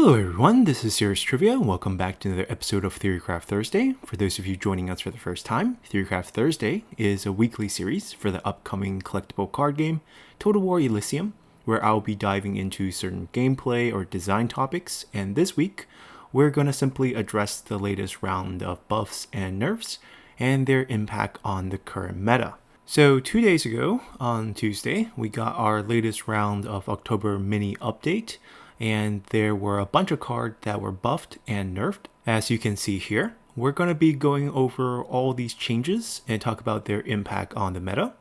Hello everyone, this is Serious Trivia, and welcome back to another episode of Theorycraft Thursday. For those of you joining us for the first time, Theorycraft Thursday is a weekly series for the upcoming collectible card game, Total War Elysium, where I'll be diving into certain gameplay or design topics, and this week, we're going to simply address the latest round of buffs and nerfs, and their impact on the current meta. So 2 days ago, on Tuesday, we got our latest round of October mini update, and there were a bunch of cards that were buffed and nerfed, as you can see here. We're going to be going over all these changes and talk about their impact on the meta.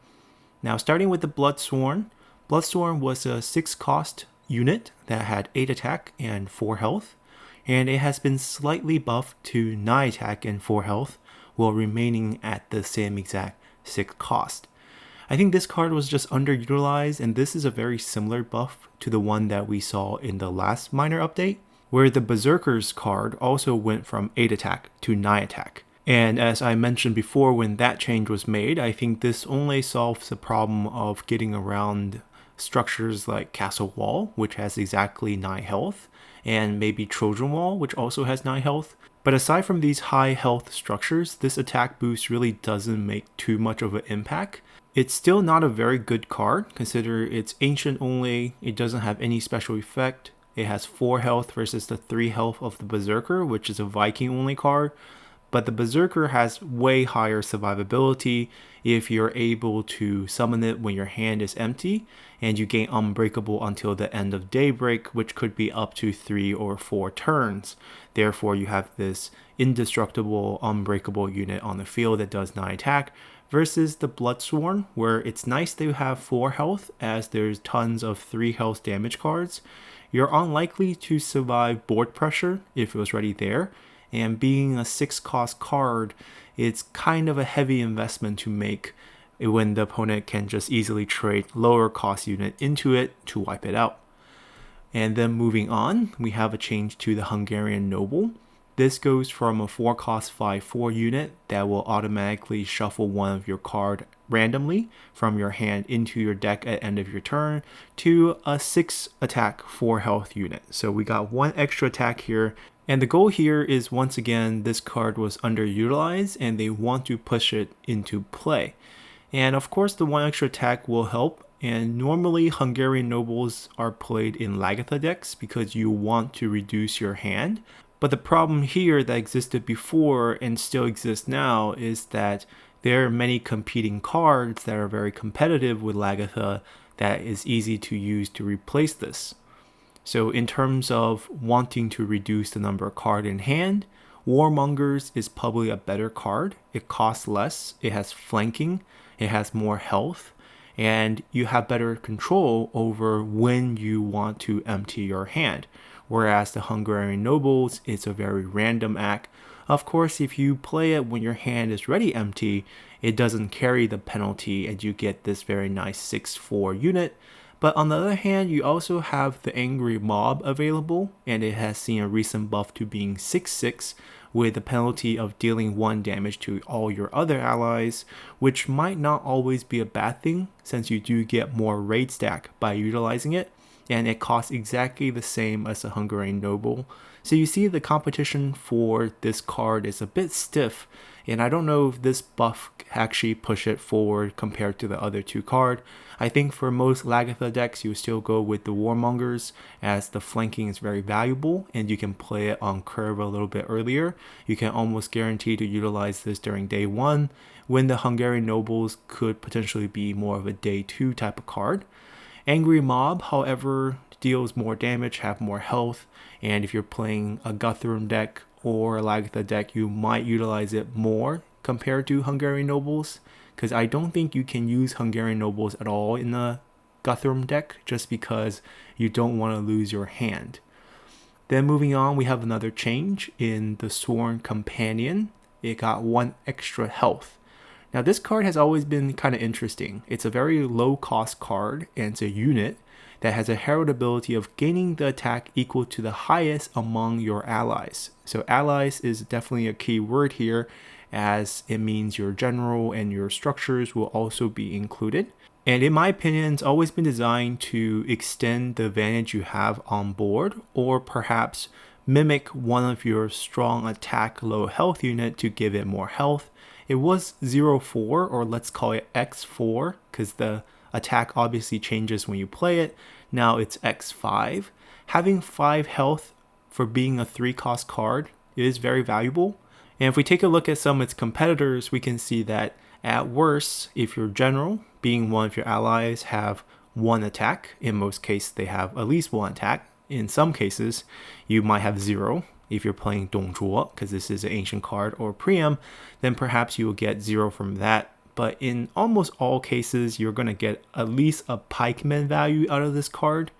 Now, starting with the Bloodsworn. Bloodsworn was a 6 cost unit that had 8 attack and 4 health, and it has been slightly buffed to 9 attack and 4 health, while remaining at the same exact 6 cost. I think this card was just underutilized, and this is a very similar buff to the one that we saw in the last minor update, where the BERSERKERS card also went from 8 attack to 9 attack. And as I mentioned before, when that change was made, I think this only solves the problem of getting around structures like Castle Wall, which has exactly 9 health, and maybe Trojan Wall, which also has 9 health. But aside from these high health structures, this attack boost really doesn't make too much of an impact. It's still not a very good card, consider it's ancient only, it doesn't have any special effect, it has 4 health versus the 3 health of the Berserker, which is a Viking only card, but the Berserker has way higher survivability if you're able to summon it when your hand is empty, and you gain Unbreakable until the end of Daybreak, which could be up to 3 or 4 turns. Therefore, you have this indestructible, unbreakable unit on the field that does 9 attack, versus the Bloodsworn, where it's nice to have 4 health as there's tons of 3 health damage cards. You're unlikely to survive board pressure if it was already there, and being a 6 cost card, it's kind of a heavy investment to make when the opponent can just easily trade lower cost unit into it to wipe it out. And then moving on, we have a change to the Hungarian Noble. This goes from a 4 cost 5/4 unit that will automatically shuffle one of your card randomly from your hand into your deck at end of your turn to a 6 attack 4 health unit. So we got 1 extra attack here, and the goal here is, once again, this card was underutilized and they want to push it into play. And of course the 1 extra attack will help, and normally Hungarian Nobles are played in Lagatha decks because you want to reduce your hand. But the problem here that existed before and still exists now is that there are many competing cards that are very competitive with Lagatha that is easy to use to replace this. So in terms of wanting to reduce the number of cards in hand, Warmongers is probably a better card. It costs less, it has flanking, it has more health, and you have better control over when you want to empty your hand. Whereas the Hungarian Nobles, it's a very random act. Of course, if you play it when your hand is already empty, it doesn't carry the penalty and you get this very nice 6/4 unit. But on the other hand, you also have the Angry Mob available, and it has seen a recent buff to being 6/6 with the penalty of dealing 1 damage to all your other allies, which might not always be a bad thing since you do get more raid stack by utilizing it, and it costs exactly the same as a Hungarian Noble. So you see the competition for this card is a bit stiff, and I don't know if this buff actually push it forward compared to the other 2 cards. I think for most Lagatha decks, you still go with the Warmongers, as the flanking is very valuable and you can play it on curve a little bit earlier. You can almost guarantee to utilize this during day 1, when the Hungarian Nobles could potentially be more of a day 2 type of card. Angry Mob, however, deals more damage, have more health, and if you're playing a Guthrum deck or a Lagatha deck, you might utilize it more compared to Hungarian Nobles, because I don't think you can use Hungarian Nobles at all in a Guthrum deck just because you don't want to lose your hand. Then moving on, we have another change in the Sworn Companion. It got 1 extra health. Now this card has always been kind of interesting. It's a very low cost card, and it's a unit that has a herald ability of gaining the attack equal to the highest among your allies. So allies is definitely a key word here, as it means your general and your structures will also be included. And in my opinion, it's always been designed to extend the advantage you have on board, or perhaps mimic one of your strong attack low health unit to give it more health. It was 0-4, or let's call it X4, because the attack obviously changes when you play it. Now it's X5. Having 5 health for being a 3-cost card is very valuable. And if we take a look at some of its competitors, we can see that at worst, if your general, being one of your allies, have 1 attack, in most cases they have at least 1 attack. In some cases, you might have 0. If you're playing Dongzhuo, because this is an ancient card, or Priam, then perhaps you will get 0 from that. But in almost all cases, you're going to get at least a pikeman value out of this card,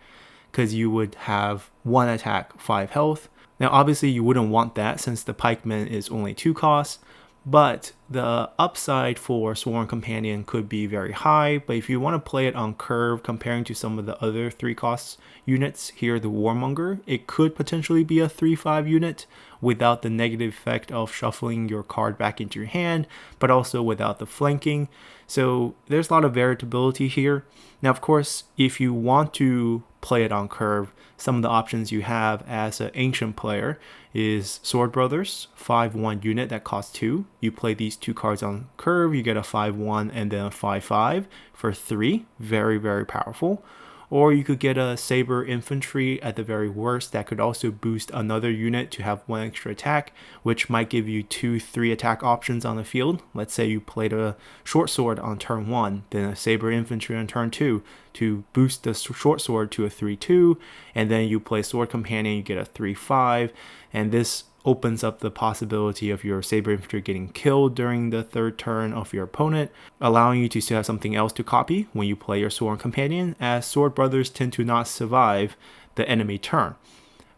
because you would have 1 attack, 5 health. Now obviously you wouldn't want that since the pikeman is only 2 costs, but the upside for Sworn Companion could be very high. But if you want to play it on curve comparing to some of the other 3 costs units, here the Warmonger, it could potentially be a 3-5 unit without the negative effect of shuffling your card back into your hand, but also without the flanking. So there's a lot of variability here. Now of course, if you want to play it on curve, some of the options you have as an ancient player is Sword Brothers, 5-1 unit that costs 2. You play these 2 cards on curve, you get a 5-1 and then a 5-5 for 3. Very, very powerful. Or you could get a Saber Infantry at the very worst that could also boost another unit to have 1 extra attack, which might give you 2-3 attack options on the field. Let's say you played a Short Sword on turn 1, then a Saber Infantry on turn 2 to boost the Short Sword to a 3-2, and then you play Sword Companion, you get a 3-5, and this opens up the possibility of your Saber Infantry getting killed during the 3rd turn of your opponent, allowing you to still have something else to copy when you play your Sword Companion, as Sword Brothers tend to not survive the enemy turn.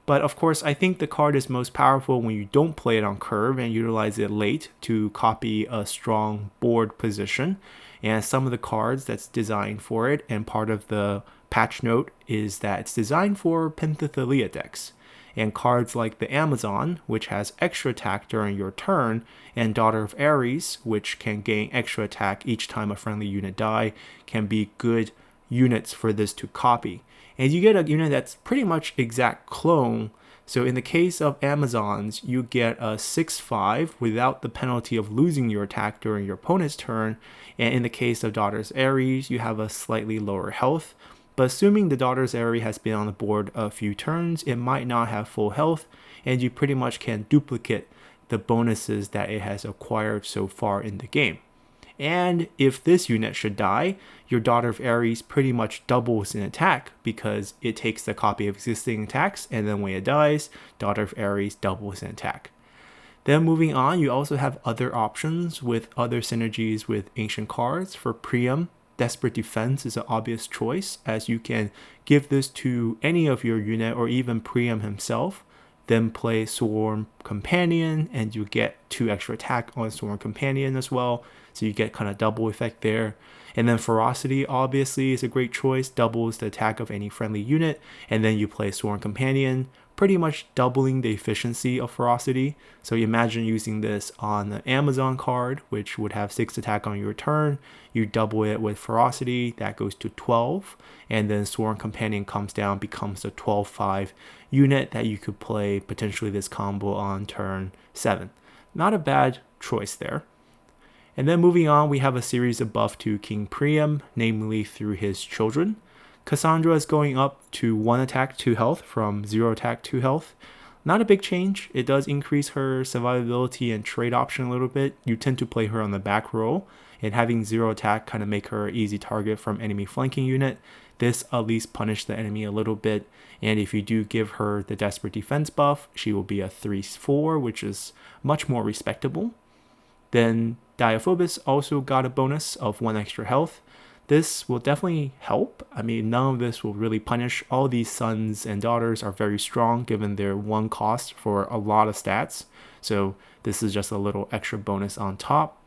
But of course, I think the card is most powerful when you don't play it on curve and utilize it late to copy a strong board position. And some of the cards that's designed for it, and part of the patch note, is that it's designed for Pentathalia decks. And cards like the Amazon, which has extra attack during your turn, and Daughter of Ares, which can gain extra attack each time a friendly unit die, can be good units for this to copy. And you get a unit that's pretty much exact clone. So in the case of Amazons, you get a 6-5 without the penalty of losing your attack during your opponent's turn. And in the case of Daughter's Ares, you have a slightly lower health. But assuming the Daughter's Aerie has been on the board a few turns, it might not have full health, and you pretty much can duplicate the bonuses that it has acquired so far in the game. And if this unit should die, your Daughter of Ares pretty much doubles in attack because it takes the copy of existing attacks, and then when it dies, Daughter of Ares doubles in attack. Then moving on, you also have other options with other synergies with ancient cards. For Priam, Desperate Defense is an obvious choice, as you can give this to any of your unit or even Priam himself, then play Sworn Companion and you get 2 extra attack on Sworn Companion as well, so you get kind of double effect there. And then Ferocity obviously is a great choice, doubles the attack of any friendly unit, and then you play Sworn Companion, pretty much doubling the efficiency of Ferocity. So you imagine using this on the Amazon card, which would have 6 attack on your turn. You double it with Ferocity, that goes to 12, and then Sworn Companion comes down, becomes a 12-5 unit that you could play potentially this combo on turn 7. Not a bad choice there. And then moving on, we have a series of buff to King Priam, namely through his children. Cassandra is going up to 1 attack, 2 health from 0 attack, 2 health. Not a big change. It does increase her survivability and trade option a little bit. You tend to play her on the back row, and having 0 attack kind of make her an easy target from enemy flanking unit. This at least punish the enemy a little bit, and if you do give her the Desperate Defense buff, she will be a 3-4, which is much more respectable. Then Deiphobus also got a bonus of 1 extra health. This will definitely help. I mean, none of this will really punish. All these sons and daughters are very strong given their 1 cost for a lot of stats. So this is just a little extra bonus on top.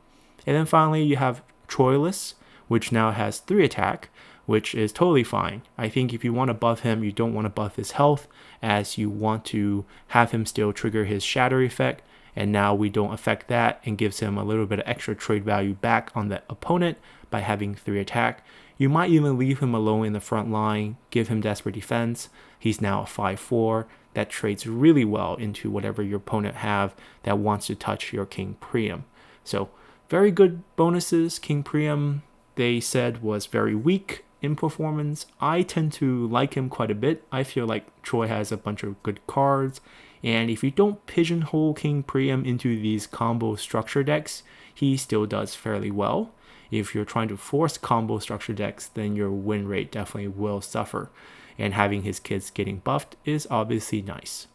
And then finally, you have Troilus, which now has 3 attack, which is totally fine. I think if you want to buff him, you don't want to buff his health, as you want to have him still trigger his shatter effect. And now we don't affect that, and gives him a little bit of extra trade value back on the opponent by having 3 attack. You might even leave him alone in the front line, give him desperate defense. He's now a 5/4 that trades really well into whatever your opponent have that wants to touch your King Priam. So very good bonuses. King Priam, they said, was very weak in performance. I tend to like him quite a bit. I feel like Troy has a bunch of good cards, and if you don't pigeonhole King Priam into these combo structure decks, he still does fairly well. If you're trying to force combo structure decks, then your win rate definitely will suffer, and having his kids getting buffed is obviously nice.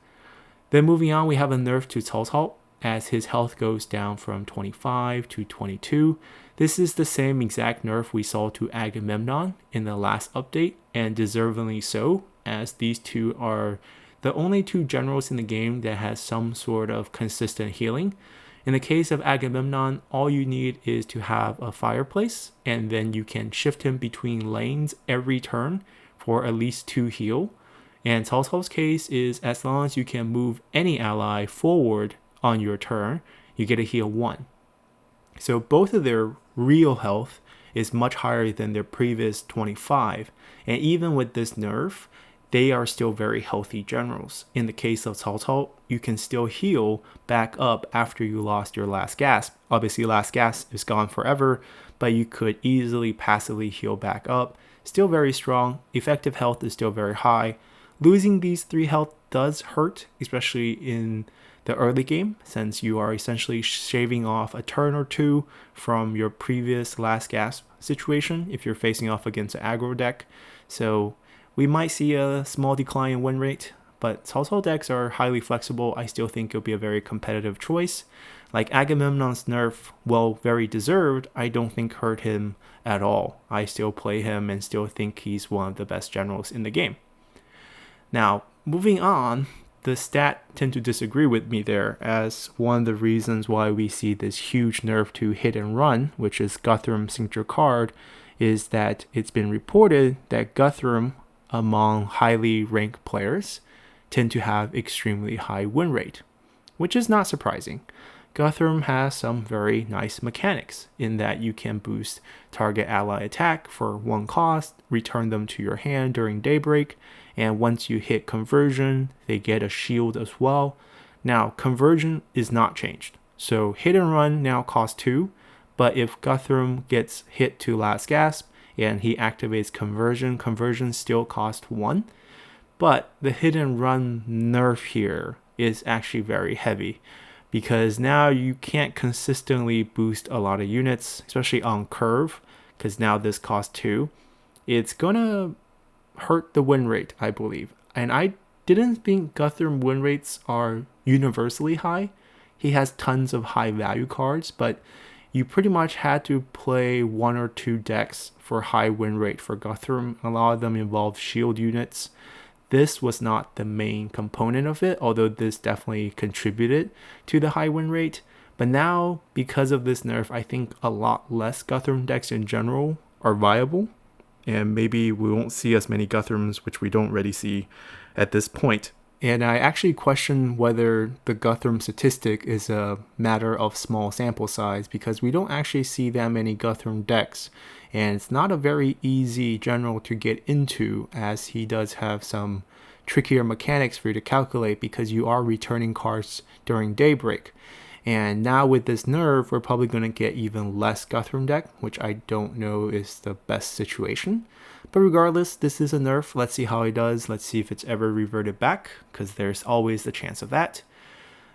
Then moving on, we have a nerf to Cao Cao as his health goes down from 25 to 22. This is the same exact nerf we saw to Agamemnon in the last update, and deservingly so, as these two are the only two generals in the game that has some sort of consistent healing. In the case of Agamemnon, all you need is to have a fireplace, and then you can shift him between lanes every turn for at least 2 heal. And Cao Cao's case is as long as you can move any ally forward on your turn, you get a heal 1. So both of their real health is much higher than their previous 25, and even with this nerf, they are still very healthy generals. In the case of Cao Cao, you can still heal back up after you lost your last gasp. Obviously, last gasp is gone forever, but you could easily passively heal back up. Still very strong. Effective health is still very high. Losing these 3 health does hurt, especially in the early game, since you are essentially shaving off a turn or 2 from your previous last gasp situation if you're facing off against an aggro deck. So we might see a small decline in win rate, but Cao Cao decks are highly flexible. I still think it'll be a very competitive choice. Like Agamemnon's nerf, well, very deserved, I don't think hurt him at all. I still play him and still think he's one of the best generals in the game. Now, moving on, the stat tend to disagree with me there, as one of the reasons why we see this huge nerf to hit and run, which is Guthrum's signature card, is that it's been reported that Guthrum, among highly ranked players, tend to have extremely high win rate, which is not surprising. Guthrum has some very nice mechanics in that you can boost target ally attack for 1 cost, return them to your hand during daybreak, and once you hit conversion, they get a shield as well. Now, conversion is not changed, so hit and run now costs 2, but if Guthrum gets hit to last gasp and he activates conversion, conversion still costs 1. But the hit and run nerf here is actually very heavy, because now you can't consistently boost a lot of units, especially on curve, because now this costs 2. It's gonna hurt the win rate, I believe. And I didn't think Guthrum win rates are universally high. He has tons of high value cards, but you pretty much had to play 1 or 2 decks for high win rate for Guthrum. A lot of them involve shield units. This was not the main component of it, although this definitely contributed to the high win rate. But now, because of this nerf, I think a lot less Guthrum decks in general are viable. And maybe we won't see as many Guthrums, which we don't really see at this point. And I actually question whether the Guthrum statistic is a matter of small sample size, because we don't actually see that many Guthrum decks. And it's not a very easy general to get into, as he does have some trickier mechanics for you to calculate, because you are returning cards during daybreak. And now with this nerf, we're probably going to get even less Guthrum deck, which I don't know is the best situation. But regardless, this is a nerf. Let's see how it does. Let's see if it's ever reverted back, because there's always the chance of that.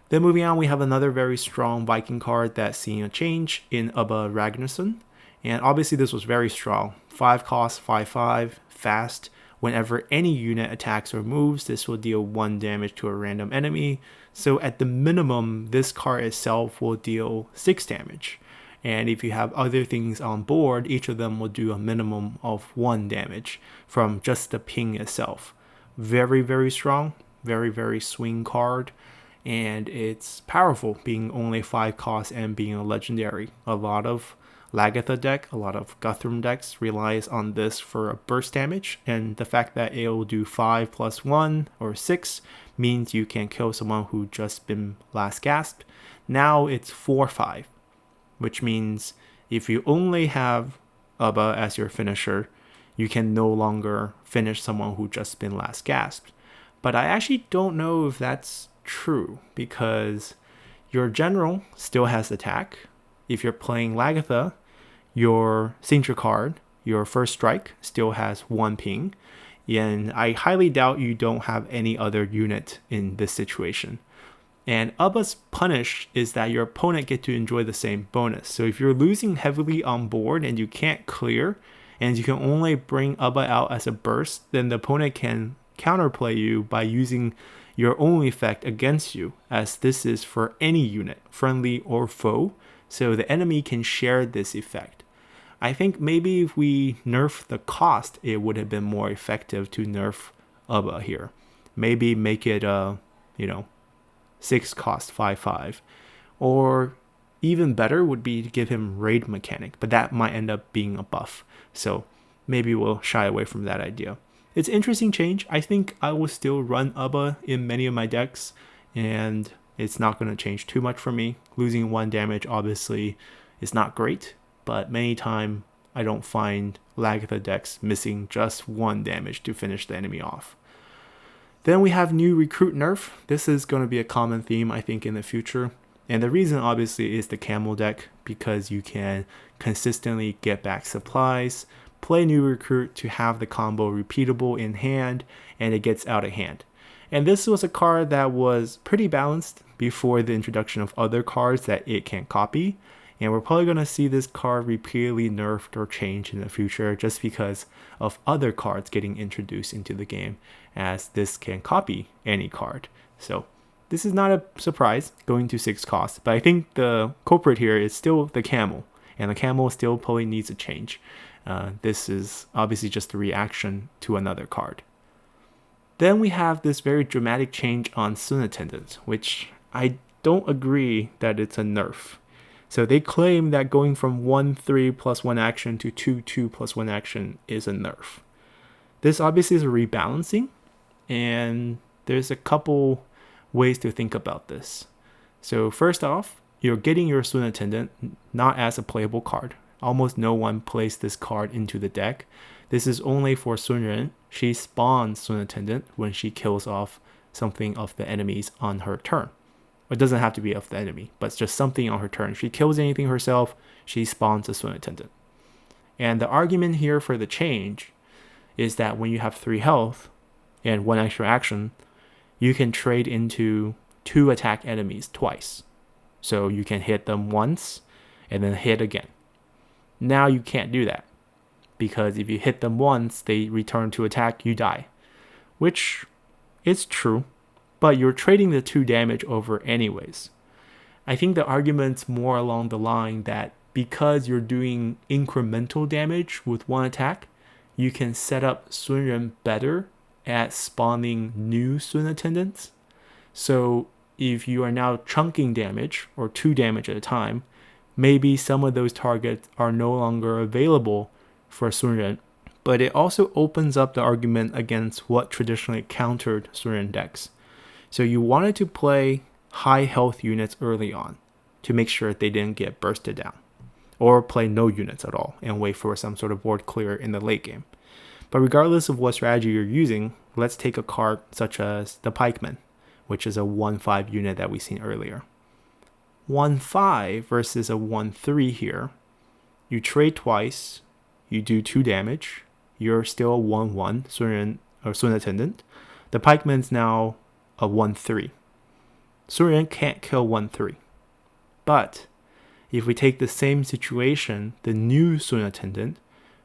Then moving on, we have another very strong Viking card that's seeing a change in Ubba Ragnarsson. And obviously this was very strong. 5 cost, 5/5, fast. Whenever any unit attacks or moves, this will deal 1 damage to a random enemy. So at the minimum, this card itself will deal 6 damage. And if you have other things on board, each of them will do a minimum of 1 damage from just the ping itself. Very, very strong. Very, very swing card. And it's powerful, being only 5 cost and being a legendary. A lot of Lagatha deck, a lot of Guthrum decks relies on this for a burst damage, and the fact that it will do 5 plus 1 or 6 means you can kill someone who just been last gasped. Now it's 4/5, which means if you only have Ubba as your finisher, you can no longer finish someone who just been last gasped. But I actually don't know if that's true, because your general still has attack. If you're playing Lagatha, your signature card, your first strike, still has 1 ping. And I highly doubt you don't have any other unit in this situation. And Ubba's punish is that your opponent get to enjoy the same bonus. So if you're losing heavily on board and you can't clear, and you can only bring Ubba out as a burst, then the opponent can counterplay you by using your own effect against you, as this is for any unit, friendly or foe, so the enemy can share this effect. I think maybe if we nerf the cost, it would have been more effective to nerf Ubba here. Maybe make it 6 cost 5/5, or even better would be to give him raid mechanic, but that might end up being a buff, so maybe we'll shy away from that idea. It's an interesting change. I think I will still run Ubba in many of my decks, and it's not going to change too much for me. Losing 1 damage obviously is not great, but many times I don't find Lagatha decks missing just 1 damage to finish the enemy off. Then we have new recruit nerf. This is going to be a common theme, I think, in the future. And the reason obviously is the camel deck, because you can consistently get back supplies, play new recruit to have the combo repeatable in hand, and it gets out of hand. And this was a card that was pretty balanced before the introduction of other cards that it can copy. And we're probably going to see this card repeatedly nerfed or changed in the future just because of other cards getting introduced into the game, as this can copy any card. So this is not a surprise going to 6 costs, but I think the culprit here is still the camel, and the camel still probably needs a change. This is obviously just a reaction to another card. Then we have this very dramatic change on Sun Attendant, which I don't agree that it's a nerf. So they claim that going from 1/3 plus 1 action to 2/2 plus 1 action is a nerf. This obviously is a rebalancing, and there's a couple ways to think about this. So first off, you're getting your Sun Attendant not as a playable card. Almost no one plays this card into the deck. This is only for Sun Ren. She spawns Sun Attendant when she kills off something of the enemies on her turn. It doesn't have to be of the enemy, but it's just something on her turn. If she kills anything herself, she spawns a Sun Attendant. And the argument here for the change is that when you have 3 health and 1 extra action, you can trade into 2 attack enemies twice. So you can hit them once and then hit again. Now you can't do that, because if you hit them once, they return to attack, you die. Which is true, but you're trading the 2 damage over anyways. I think the argument's more along the line that because you're doing incremental damage with 1 attack, you can set up Sun Ren better at spawning new Sun Attendants. So if you are now chunking damage, or 2 damage at a time, maybe some of those targets are no longer available for Sun Ren. But it also opens up the argument against what traditionally countered Sun Ren decks. So you wanted to play high health units early on to make sure they didn't get bursted down, or play no units at all and wait for some sort of board clear in the late game. But regardless of what strategy you're using, let's take a card such as the Pikeman, which is a 1/5 unit that we've seen earlier. 1/5 versus a 1/3 here. You trade twice, you do 2 damage, you're still a 1/1 Sun Attendant. The Pikeman's now a 1/3. Sun Ren can't kill 1/3. But if we take the same situation, the new Sun Attendant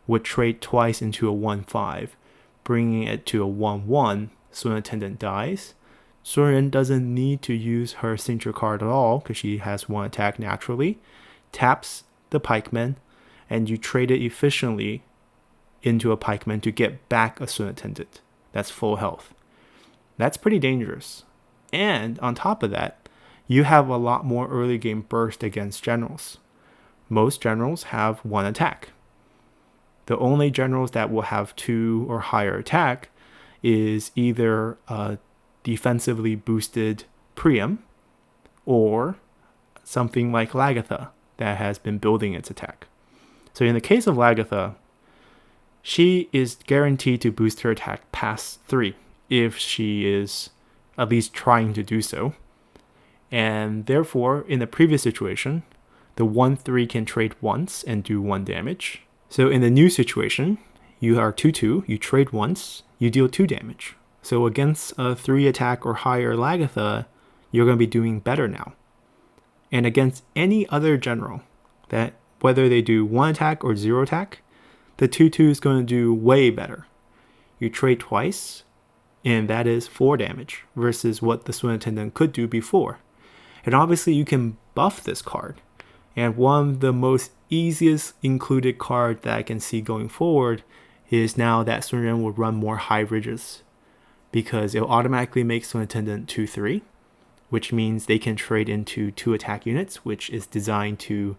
would trade twice into a 1/5, bringing it to a 1/1. Sun Attendant dies. Sun Ren doesn't need to use her signature card at all because she has 1 attack naturally, taps the Pikeman, and you trade it efficiently into a Pikeman to get back a Sun Attendant. That's full health. That's pretty dangerous. And on top of that, you have a lot more early game burst against generals. Most generals have 1 attack. The only generals that will have 2 or higher attack is either a defensively boosted Priam or something like Lagatha that has been building its attack. So in the case of Lagatha, she is guaranteed to boost her attack past 3 if she is at least trying to do so. And therefore, in the previous situation, the 1-3 can trade once and do 1 damage. So in the new situation, you are 2-2, you trade once, you deal 2 damage. So against a 3 attack or higher Lagatha, you're going to be doing better now. And against any other general, that whether they do 1 attack or 0 attack, the 2-2 is going to do way better. You trade twice, and that is 4 damage versus what the Sword Attendant could do before. And obviously you can buff this card. And one of the most easiest included card that I can see going forward is now that Sword Attendant will run more high ridges, because it'll automatically make Sword Attendant 2-3, which means they can trade into 2 attack units, which is designed to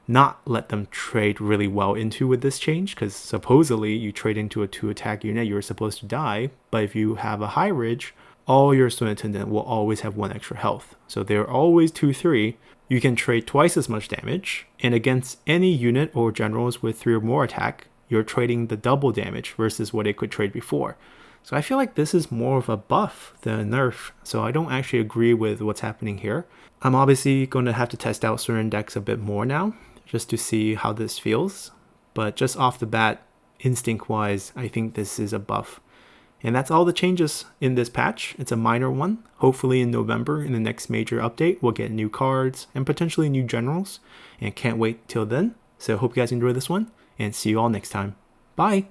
not let them trade really well into with this change, because supposedly you trade into a 2 attack unit, you're supposed to die, but if you have a high ridge, all your Sword Attendant will always have 1 extra health. So they're always 2-3. You can trade twice as much damage, and against any unit or generals with 3 or more attack, you're trading the double damage versus what it could trade before. So I feel like this is more of a buff than a nerf, so I don't actually agree with what's happening here. I'm obviously going to have to test out certain decks a bit more now, just to see how this feels. But just off the bat, instinct-wise, I think this is a buff. And that's all the changes in this patch. It's a minor one. Hopefully in November, in the next major update, we'll get new cards and potentially new generals. And can't wait till then. So hope you guys enjoy this one, and see you all next time. Bye!